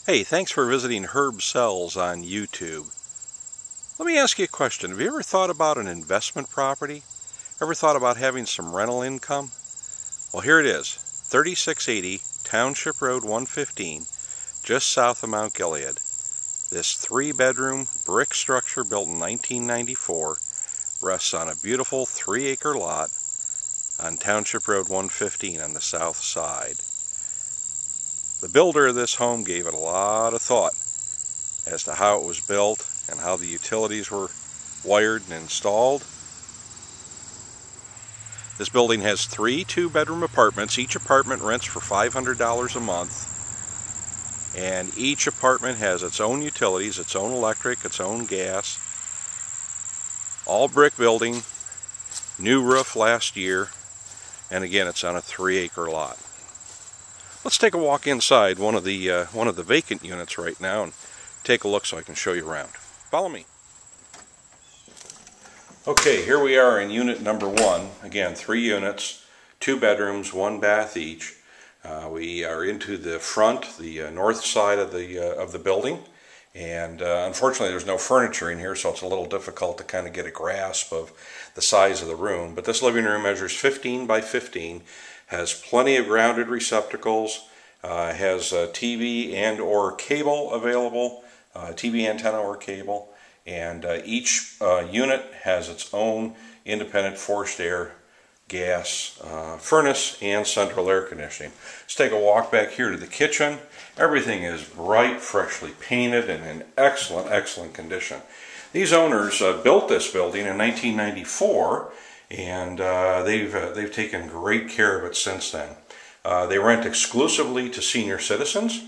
Hey, thanks for visiting Herb Sells on YouTube. Let me ask you a question. Have you ever thought about an investment property? Ever thought about having some rental income? Well, here it is, 3680 Township Road 115, just south of Mount Gilead. This 3-bedroom brick structure built in 1994 rests on a beautiful 3-acre lot on Township Road 115 on the south side. The builder of this home gave it a lot of thought as to how it was built and how the utilities were wired and installed. This building has 3 2-bedroom apartments. Each apartment rents for $500 a month, and each apartment has its own utilities, its own electric, its own gas. All brick building, new roof last year, and again it's on a 3-acre lot. Let's take a walk inside one of the vacant units right now and take a look so I can show you around. Follow me. Okay, here we are in unit number 1. Again, 3 units, 2 bedrooms, 1 bath each. We are into the front, the north side of the building, and unfortunately there's no furniture in here, so it's a little difficult to kind of get a grasp of the size of the room. But this living room measures 15 by 15. Has plenty of grounded receptacles, has TV and or cable available, TV antenna or cable, and each unit has its own independent forced air gas furnace and central air conditioning. Let's take a walk back here to the kitchen. Everything is bright, freshly painted, and in excellent condition. These owners built this building in 1994, and they've taken great care of it since then. They rent exclusively to senior citizens,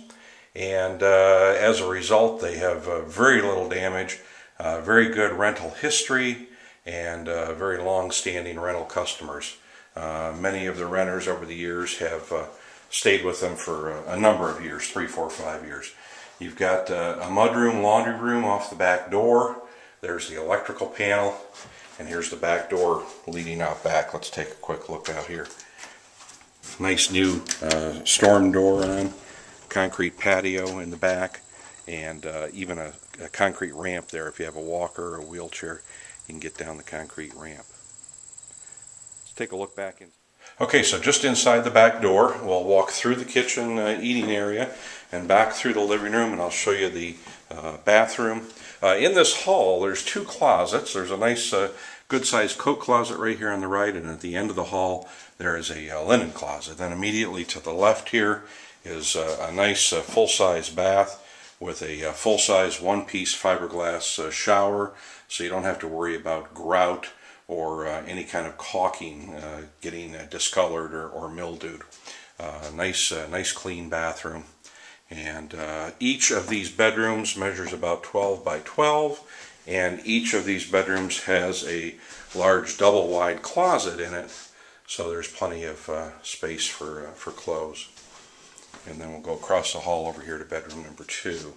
and as a result they have very little damage, very good rental history, and very long-standing rental customers. Many of the renters over the years have stayed with them for a number of years, 3, 4, 5 years. You've got a mudroom, laundry room off the back door. There's the electrical panel. And here's the back door leading out back. Let's take a quick look out here. Nice new storm door on, concrete patio in the back, and even a concrete ramp there. If you have a walker or a wheelchair, you can get down the concrete ramp. Let's take a look back in. Okay, so just inside the back door, we'll walk through the kitchen eating area and back through the living room, and I'll show you the bathroom. In this hall, there's 2 closets. There's a nice, good-sized coat closet right here on the right, and at the end of the hall, there is a linen closet. Then immediately to the left here is a nice full-size bath with a full-size one-piece fiberglass shower, so you don't have to worry about grout or any kind of caulking getting discolored or mildewed. Nice clean bathroom. And each of these bedrooms measures about 12 by 12, and each of these bedrooms has a large double-wide closet in it, so there's plenty of space for clothes. And then we'll go across the hall over here to bedroom number 2.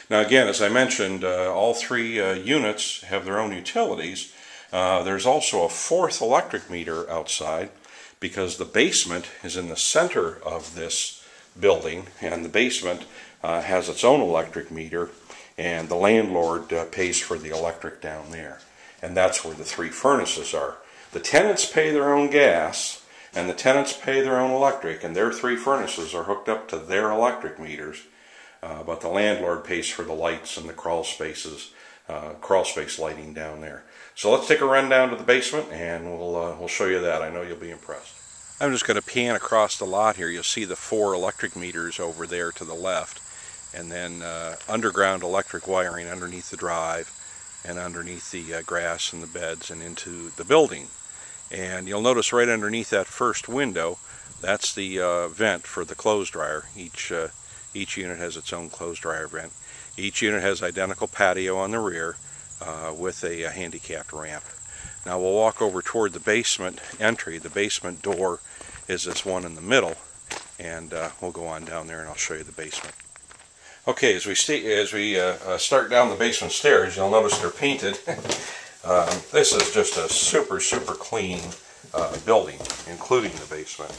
Now again, as I mentioned, all 3 units have their own utilities. There's also a 4th electric meter outside because the basement is in the center of this building, and the basement has its own electric meter, and the landlord pays for the electric down there, and that's where the 3 furnaces are. The tenants pay their own gas, and the tenants pay their own electric, and their 3 furnaces are hooked up to their electric meters, but the landlord pays for the lights and the crawl space lighting down there. So let's take a run down to the basement, and we'll show you that. I know you'll be impressed. I'm just going to pan across the lot here. You'll see the 4 electric meters over there to the left, and then underground electric wiring underneath the drive and underneath the grass and the beds and into the building. And you'll notice right underneath that first window, that's the vent for the clothes dryer. Each unit has its own clothes dryer vent. Each unit has identical patio on the rear with a handicapped ramp. Now we'll walk over toward the basement entry. The basement door is this one in the middle, and we'll go on down there and I'll show you the basement. Okay, as we start down the basement stairs, you'll notice they're painted. This is just a super clean building, including the basement.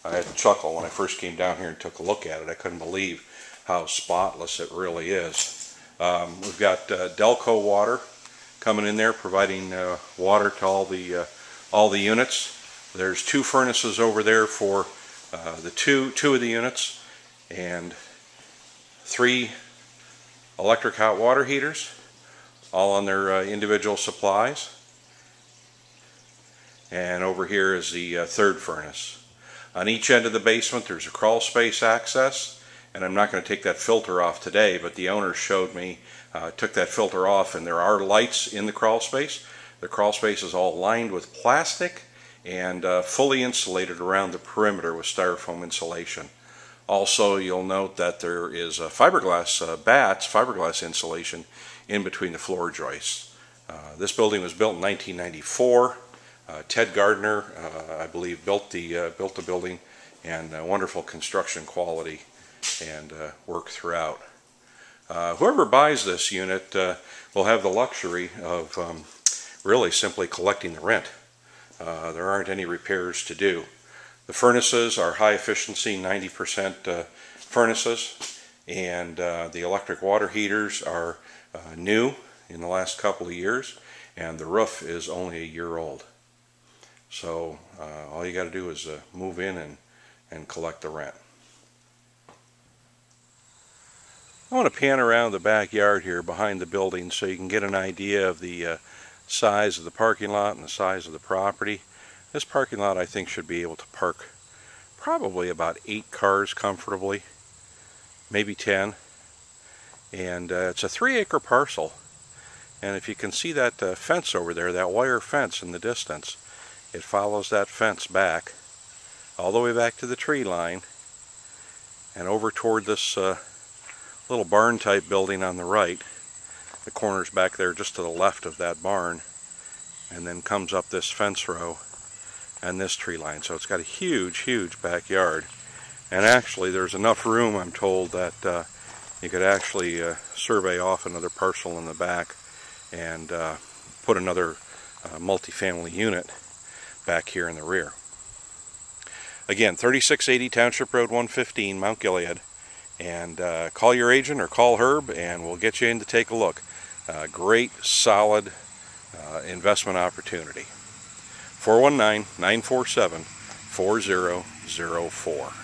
I had to chuckle when I first came down here and took a look at it. I couldn't believe how spotless it really is. We've got Delco water coming in there, providing water to all the units. There's 2 furnaces over there for the two of the units, and 3 electric hot water heaters, all on their individual supplies. And over here is the 3rd furnace. On each end of the basement there's a crawl space access, and I'm not going to take that filter off today, but the owner showed me, took that filter off, and there are lights in the crawl space. The crawl space is all lined with plastic and fully insulated around the perimeter with styrofoam insulation. Also, you'll note that there is fiberglass batts, fiberglass insulation in between the floor joists. This building was built in 1994. Ted Gardner, I believe, built the building, and wonderful construction quality and work throughout. Whoever buys this unit will have the luxury of really simply collecting the rent. There aren't any repairs to do. The furnaces are high efficiency, 90% furnaces, and the electric water heaters are new in the last couple of years, and the roof is only a year old. So all you got to do is move in and collect the rent. I want to pan around the backyard here behind the building so you can get an idea of the size of the parking lot and the size of the property. This parking lot, I think, should be able to park probably about 8 cars comfortably, maybe 10. And it's a 3-acre parcel. And if you can see that fence over there, that wire fence in the distance, it follows that fence back all the way back to the tree line and over toward this little barn type building on the right. The corner's back there just to the left of that barn, and then comes up this fence row and this tree line. So it's got a huge backyard, and actually there's enough room, I'm told, that you could actually survey off another parcel in the back and put another multifamily unit back here in the rear. Again, 3680 Township Road 115, Mount Gilead, and call your agent or call Herb and we'll get you in to take a look. Great, solid investment opportunity. 419-947-4004.